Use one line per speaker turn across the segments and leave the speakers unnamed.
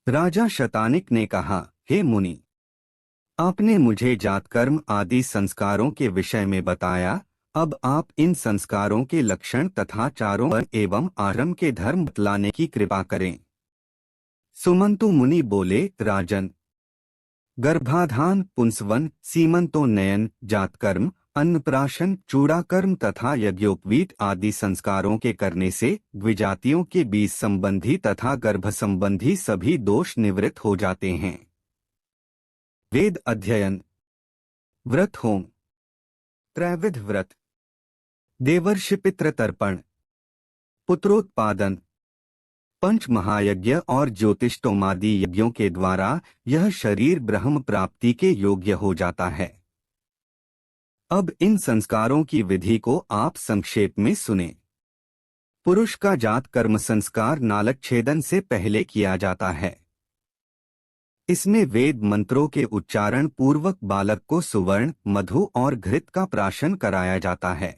राजा शतानिक ने कहा, हे मुनि, आपने मुझे जातकर्म आदि संस्कारों के विषय में बताया। अब आप इन संस्कारों के लक्षण तथा चारों वर्ण एवं आश्रम के धर्म बतलाने की कृपा करें। सुमंतु मुनि बोले, राजन, गर्भाधान, पुंसवन, सीमंतोन्नयन, जातकर्म, अन्नप्राशन, चूड़ाकर्म तथा यज्ञोपवीत आदि संस्कारों के करने से द्विजातियों के बीज संबंधी तथा गर्भ संबंधी सभी दोष निवृत्त हो जाते हैं। वेद अध्ययन, व्रत होम, त्रैविध व्रत, देवर्षि पितृ तर्पण, पुत्रोत्पादन, पंच महायज्ञ और ज्योतिष्टोमादि यज्ञों के द्वारा यह शरीर ब्रह्म प्राप्ति के योग्य हो जाता है। अब इन संस्कारों की विधि को आप संक्षेप में सुने। पुरुष का जात कर्म संस्कार नालक छेदन से पहले किया जाता है। इसमें वेद मंत्रों के उच्चारण पूर्वक बालक को सुवर्ण, मधु और घृत का प्राशन कराया जाता है।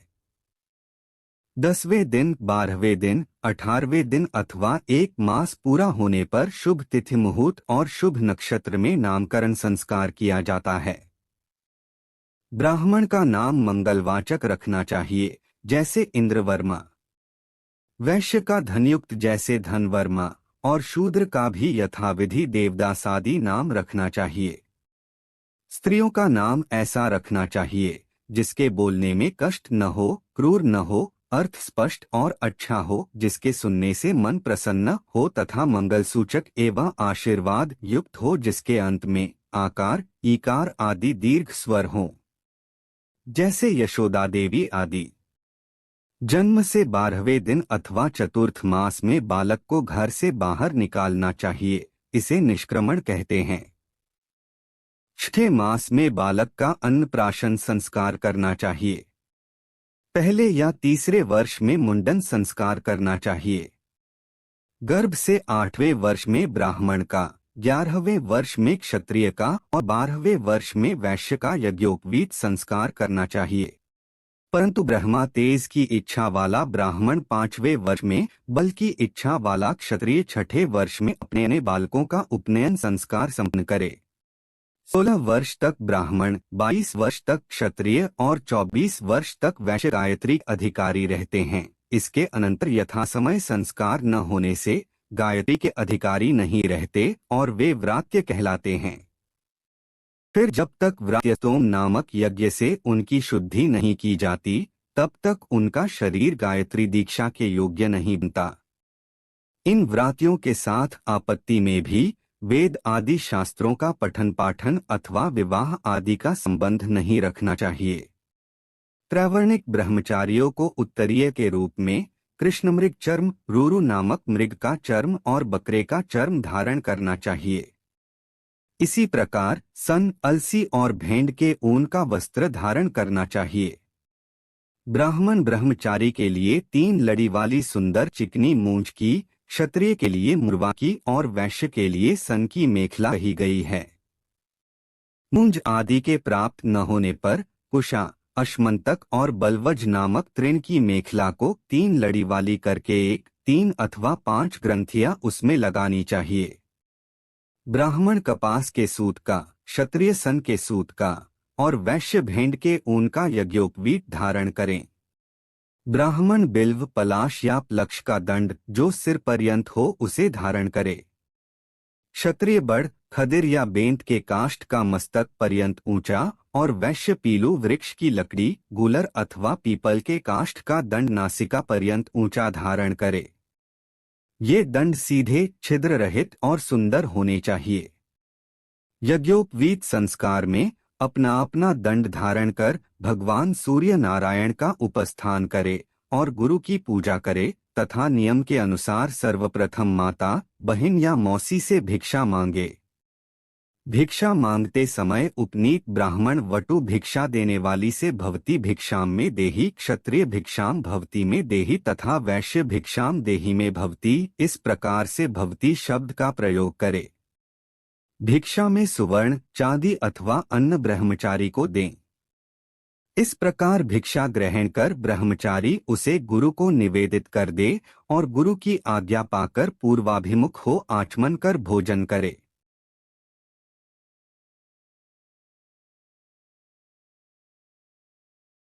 10वें दिन, 12वें दिन, 18वें दिन अथवा 1 मास पूरा होने पर शुभ तिथि मुहूर्त और शुभ नक्षत्र में नामकरण संस्कार किया जाता है। ब्राह्मण का नाम मंगलवाचक रखना चाहिए, जैसे इंद्रवर्मा। वैश्य का धनयुक्त, जैसे धनवर्मा, और शूद्र का भी यथाविधि देवदास आदि नाम रखना चाहिए। स्त्रियों का नाम ऐसा रखना चाहिए जिसके बोलने में कष्ट न हो, क्रूर न हो, अर्थ स्पष्ट और अच्छा हो, जिसके सुनने से मन प्रसन्न हो तथा मंगल सूचक एवं आशीर्वाद युक्त हो, जिसके अंत में आकार, ईकार आदि दीर्घ स्वर हों, जैसे यशोदा देवी आदि। जन्म से 12वें दिन अथवा चतुर्थ मास में बालक को घर से बाहर निकालना चाहिए, इसे निष्क्रमण कहते हैं। 6ठे मास में बालक का अन्नप्राशन संस्कार करना चाहिए। पहले या तीसरे वर्ष में मुंडन संस्कार करना चाहिए। गर्भ से 8वें वर्ष में ब्राह्मण का, 11वें वर्ष में क्षत्रिय का और 12वें वर्ष में वैश्य का यज्ञोपवीत संस्कार करना चाहिए। परंतु ब्रह्मा तेज की इच्छा वाला ब्राह्मण 5वें वर्ष में, बल की इच्छा वाला क्षत्रिय 6ठे वर्ष में अपने बालकों का उपनयन संस्कार संपन्न करे। 16 वर्ष तक ब्राह्मण, 22 वर्ष तक क्षत्रिय और 24 वर्ष तक वैश्य गायत्री अधिकारी रहते हैं। इसके अनंतर यथासमय संस्कार न होने से गायत्री के अधिकारी नहीं रहते और वे व्रात्य कहलाते हैं। फिर जब तक व्रात्यस्तोम नामक यज्ञ से उनकी शुद्धि नहीं की जाती, तब तक उनका शरीर गायत्री दीक्षा के योग्य नहीं बनता। इन व्रात्यों के साथ आपत्ति में भी वेद आदि शास्त्रों का पठन पाठन अथवा विवाह आदि का संबंध नहीं रखना चाहिए। त्रैवर्णिक ब्रह्मचारियों को उत्तरीय के रूप में कृष्णमृग चर्म, रूरु नामक मृग का चर्म और बकरे का चर्म धारण करना चाहिए। इसी प्रकार सन, अलसी और भेंड़ के ऊन का वस्त्र धारण करना चाहिए। ब्राह्मण ब्रह्मचारी के लिए 3 लड़ी वाली सुंदर चिकनी मूंछ की, क्षत्रिय के लिए मुरवा की और वैश्य के लिए सन की मेखला कही गई है। मूंज आदि के प्राप्त न होने पर कुशा, अश्मंतक और बलवज नामक तृण की मेखला को 3 लड़ी वाली करके 1, 3 अथवा 5 ग्रंथियां उसमें लगानी चाहिए। ब्राह्मण कपास के सूत का, क्षत्रिय सन के सूत का और वैश्य भेंड़ के ऊन का यज्ञोपवीत धारण करें। ब्राह्मण बिल्व, पलाश या प्लक्ष का दंड जो सिर पर्यंत हो उसे धारण करे। क्षत्रिय बड़, खदिर या बेंत के काष्ठ का मस्तक पर्यंत ऊंचा और वैश्य पीलू वृक्ष की लकड़ी, गूलर अथवा पीपल के काष्ठ का दंड नासिका पर्यंत ऊंचा धारण करे। ये दंड सीधे, छिद्र रहित और सुंदर होने चाहिए। यज्ञोपवीत संस्कार में अपना अपना दंड धारण कर भगवान सूर्य नारायण का उपस्थान करे और गुरु की पूजा करे तथा नियम के अनुसार सर्वप्रथम माता, बहन या मौसी से भिक्षा मांगे। भिक्षा मांगते समय उपनीत ब्राह्मण वटु भिक्षा देने वाली से भवती भिक्षाम में देहि, क्षत्रिय भिक्षाम भवती में देहि तथा वैश्य भिक्षाम देहि में भवती, इस प्रकार से भवती शब्द का प्रयोग करे। भिक्षा में सुवर्ण, चांदी अथवा अन्न ब्रह्मचारी को दें। इस प्रकार भिक्षा ग्रहण कर ब्रह्मचारी उसे गुरु को निवेदित कर दे और गुरु की आज्ञा पाकर पूर्वाभिमुख हो आचमन कर भोजन करे।